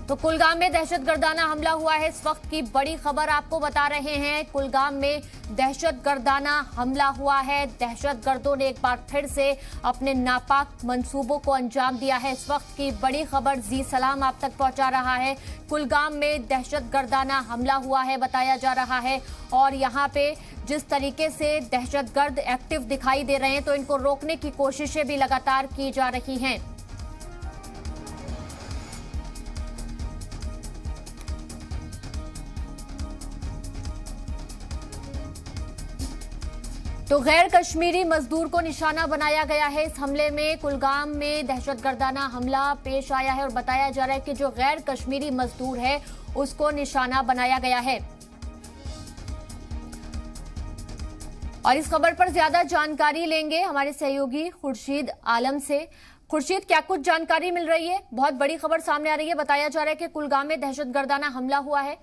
तो कुलगाम में दहशतगर्दाना हमला हुआ है। इस वक्त की बड़ी खबर आपको बता रहे हैं। कुलगाम में दहशतगर्दाना हमला हुआ है। दहशतगर्दों ने एक बार फिर से अपने नापाक मंसूबों को अंजाम दिया है। इस वक्त की बड़ी खबर जी सलाम आप तक पहुंचा रहा है। कुलगाम में दहशतगर्दाना हमला हुआ है बताया जा रहा है और यहाँ पे जिस तरीके से दहशतगर्द एक्टिव दिखाई दे रहे हैं तो इनको रोकने की कोशिशें भी लगातार की जा रही हैं। तो गैर कश्मीरी मजदूर को निशाना बनाया गया है। इस हमले में कुलगाम में दहशतगर्दाना हमला पेश आया है और बताया जा रहा है कि जो गैर कश्मीरी मजदूर है उसको निशाना बनाया गया है। और इस खबर पर ज्यादा जानकारी लेंगे हमारे सहयोगी खुर्शीद आलम से। खुर्शीद, क्या कुछ जानकारी मिल रही है? बहुत बड़ी खबर सामने आ रही है। बताया जा रहा है कि कुलगाम में दहशतगर्दाना हमला हुआ है।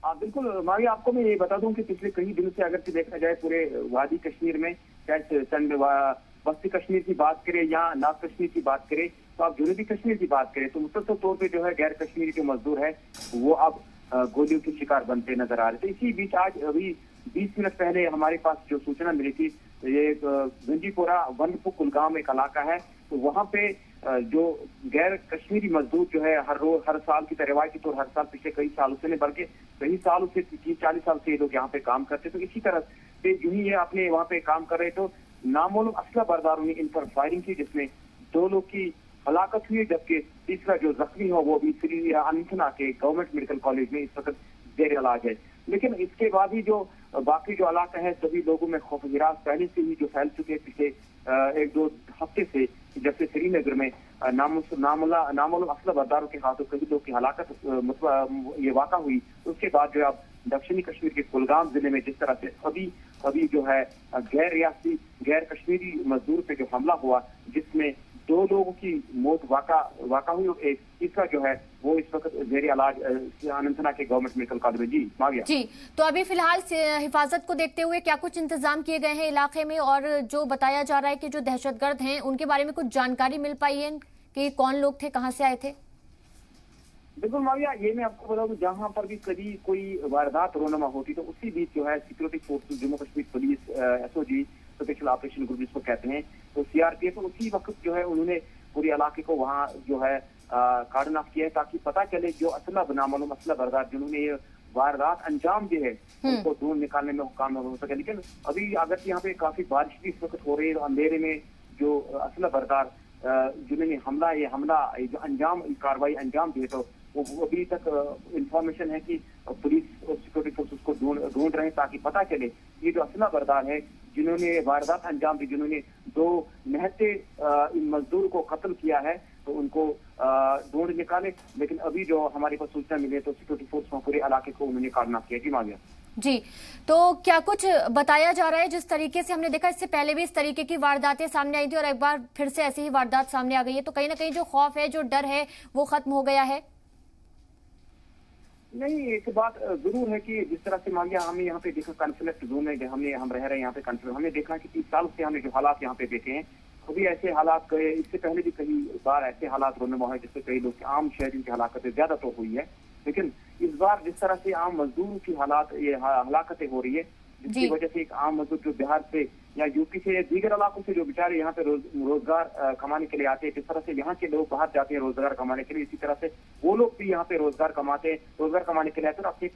बिल्कुल मावी, आपको मैं ये बता दूं कि पिछले कई दिनों से अगर देखा जाए पूरे वादी कश्मीर में, चाहे चंद बस्ती कश्मीर की बात करें या नार्थ कश्मीर की बात करें, तो आप जनूबी कश्मीर की बात करें तो मुसलसल तौर पे जो है गैर कश्मीरी जो मजदूर है वो अब गोलियों के शिकार बनते नजर आ रहे थे। इसी बीच आज अभी 20 मिनट पहले हमारे पास जो सूचना मिली थी, ये गंजीपोरा वनपुर कुलगाम एक इलाका है, तो वहाँ पे जो गैर कश्मीरी मजदूर जो है हर साल की तरह रवायती तौर हर साल पिछले कई सालों से नहीं बल्कि कई सालों से 30-40 साल से ये लोग यहाँ पे काम करते, तो इसी तरह से यूं ही ये अपने वहाँ पे काम कर रहे तो नामालूम असला बरदारों ने इन पर फायरिंग की, जिसमें 2 लोग की हलाकत हुई जबकि तीसरा जो जख्मी हो वो अभी श्री अनंतनाग के गवर्नमेंट मेडिकल कॉलेज में इस वक्त जेर इलाज है। लेकिन इसके बाद ही जो बाकी जो इलाका है सभी लोगों में खौफ हिरास पहले से ही जो फैल चुके हैं पिछले 1-2 हफ्ते से, जब से श्रीनगर में नामालूम असला बरदारों के हाथों कई लोग की हलाकत ये वाक़ा हुई, उसके बाद जो अब दक्षिणी कश्मीर के कुलगाम जिले में जिस तरह से अभी जो है गैर रियासती गैर कश्मीरी मजदूर पे जो हमला हुआ जिसमें 2 लोगों की मौत वाक़ा हुई और एक तीसरा जो है वो इस वक्त जेर इलाज अनंतनाग के गवर्नमेंट मेडिकल कॉलेज में। जी माविया जी, तो अभी फिलहाल हिफाजत को देखते हुए क्या कुछ इंतजाम किए गए हैं इलाके में, और जो बताया जा रहा है कि जो दहशतगर्द हैं उनके बारे में कुछ जानकारी मिल पाई है कि कौन लोग थे, कहाँ से आए थे? बिल्कुल माविया, ये मैं आपको बता दूं, जहाँ पर भी कभी कोई वारदात रोनमा होती तो उसी बीच जो है security forces, Jammu Kashmir police, SOG special operation group जिसको कहते हैं, तो CRPF, तो उसी वक्त जो है उन्होंने पूरे इलाके को वहाँ जो है कार्डन ऑफ किया है ताकि पता चले जो असला नामालूम असला बरदार जिन्होंने ये वारदात अंजाम दिए है उनको ढूंढ निकालने में कामयाब हो सके। लेकिन अभी अगर यहाँ पे काफी बारिश भी इस वक्त हो रही है तो अंधेरे में जो असला बरदार जिन्होंने हमला जो अंजाम कार्रवाई अंजाम दिए तो वो अभी तक इंफॉर्मेशन है कि पुलिस और सिक्योरिटी फोर्सेस को ढूंढ रहे हैं ताकि पता चले ये जो असला बरदार है जिन्होंने वारदात अंजाम दी, जिन्होंने 2 निहत्ते मजदूर को कत्ल किया है, तो उनको ढूंढ निकाले। लेकिन अभी जो हमारे पास सूचना मिली है तो सिक्योरिटी फोर्स पूरे इलाके को उन्होंने कार्डन किया। जी माविया जी, तो क्या कुछ बताया जा रहा है? जिस तरीके से हमने देखा इससे पहले भी इस तरीके की वारदातें सामने आई थी और एक बार फिर से ऐसी ही वारदात सामने आ गई है, तो कहीं ना कहीं जो खौफ है, जो डर है वो खत्म हो गया है? नहीं, एक बात जरूर है कि जिस तरह से मांगिया हमने यहाँ पे देखा कॉन्फ्लिक्ट जोन में हम रह रहे हैं यहाँ पे कॉन्फ्लिक्ट, हमने देखा कि 30 साल से हमने जो हालात यहाँ पे देखे हैं कभी ऐसे हालात इससे पहले भी कई बार ऐसे हालात रोनमा हुए जिससे कई लोग आम शहरियों की हलाकतें ज्यादा तो हुई है, लेकिन इस बार जिस तरह से आम मजदूरों की हलाकतें हो रही है जिसकी वजह से एक आम मजदूर जो बिहार से या यूपी से या दीगर इलाकों से जो बेचारे यहाँ पे रोजगार कमाने के लिए आते हैं, जिस तरह से यहाँ के लोग बाहर जाते हैं रोजगार कमाने के लिए, इसी तरह से वो लोग भी यहाँ पे रोजगार कमाने के लिए आते हैं और अपने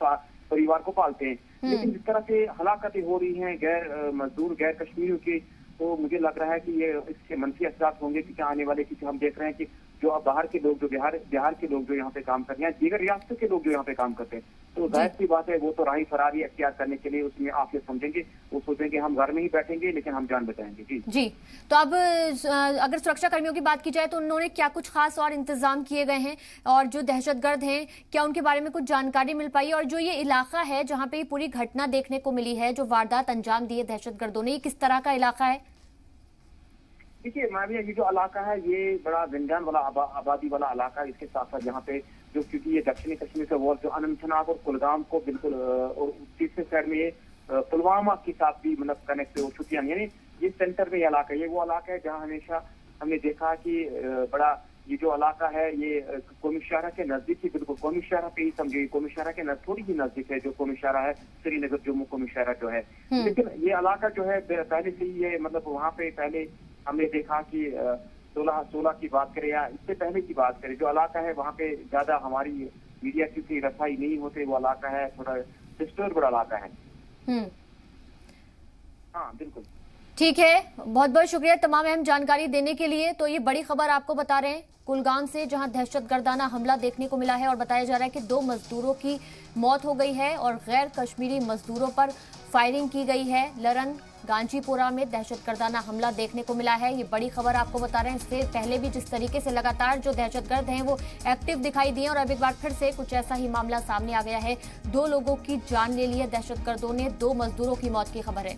परिवार को पालते हैं। लेकिन जिस तरह से हलाकतें हो रही हैं गैर मजदूर गैर कश्मीरियों की, तो मुझे लग रहा है कि ये इसके मंफी असरात होंगे क्योंकि आने वाले, क्योंकि हम देख रहे हैं कि जो अब बाहर के लोग जो बिहार के लोग जो यहाँ पे काम करते हैं, दीगर रियासतों के लोग जो यहाँ पे काम करते हैं, तो जाहिर सी बात है वो तो राही फरारी अख्तियार करने के लिए उसमें आप ये समझेंगे, वो सोचेंगे हम घर में ही बैठेंगे लेकिन हम जान बचाएंगे। जी, तो अब अगर सुरक्षा कर्मियों की बात की जाए तो उन्होंने क्या कुछ खास और इंतजाम किए गए हैं, और जो दहशतगर्द हैं क्या उनके बारे में कुछ जानकारी मिल पाई है, और जो ये इलाका है जहाँ पे पूरी घटना देखने को मिली है, जो वारदात अंजाम दिए दहशतगर्दों ने, ये किस तरह का इलाका है? देखिए माविया, ये जो इलाका है ये बड़ा जंजान वाला आबादी वाला इलाका है। इसके साथ साथ यहाँ पे जो क्योंकि ये दक्षिणी कश्मीर का वॉर जो अनंतनाग और कुलगाम को बिल्कुल और तीसरे साइड में ये पुलवामा के साथ भी मतलब कनेक्ट हो चुकी है, यानी ये सेंटर में ये इलाका है। ये वो इलाका है जहाँ हमेशा हमने देखा कि बड़ा ये जो इलाका है ये कौमी शहरा के नजदीक ही, बिल्कुल कौमी शहरा पे ही समझिए, कौमी शहरा के थोड़ी ही नजदीक है जो कौमी शहरा है, श्रीनगर जम्मू कौमी शहरा जो है। लेकिन ये इलाका जो है पहले से ही ये मतलब वहाँ पे पहले हमने देखा कि 16 की बात करें या इससे पहले की बात करें, जो इलाका है वहाँ पे ज्यादा हमारी मीडिया की रसाई नहीं होते, वो इलाका है थोड़ा डिस्टर्ब इलाका है। हाँ बिल्कुल। ठीक है, बहुत बहुत शुक्रिया तमाम अहम जानकारी देने के लिए। तो ये बड़ी खबर आपको बता रहे हैं कुलगाम से, जहां दहशतगर्दाना हमला देखने को मिला है और बताया जा रहा है कि 2 मजदूरों की मौत हो गई है और गैर कश्मीरी मजदूरों पर फायरिंग की गई है। लरन गांजीपोरा में दहशतगर्दाना हमला देखने को मिला है। ये बड़ी खबर आपको बता रहे हैं। इससे पहले भी जिस तरीके से लगातार जो दहशतगर्द हैं वो एक्टिव दिखाई दिए और अब एक बार फिर से कुछ ऐसा ही मामला सामने आ गया है। 2 लोगों की जान ले ली है दहशतगर्दों ने, 2 मजदूरों की मौत की खबर है।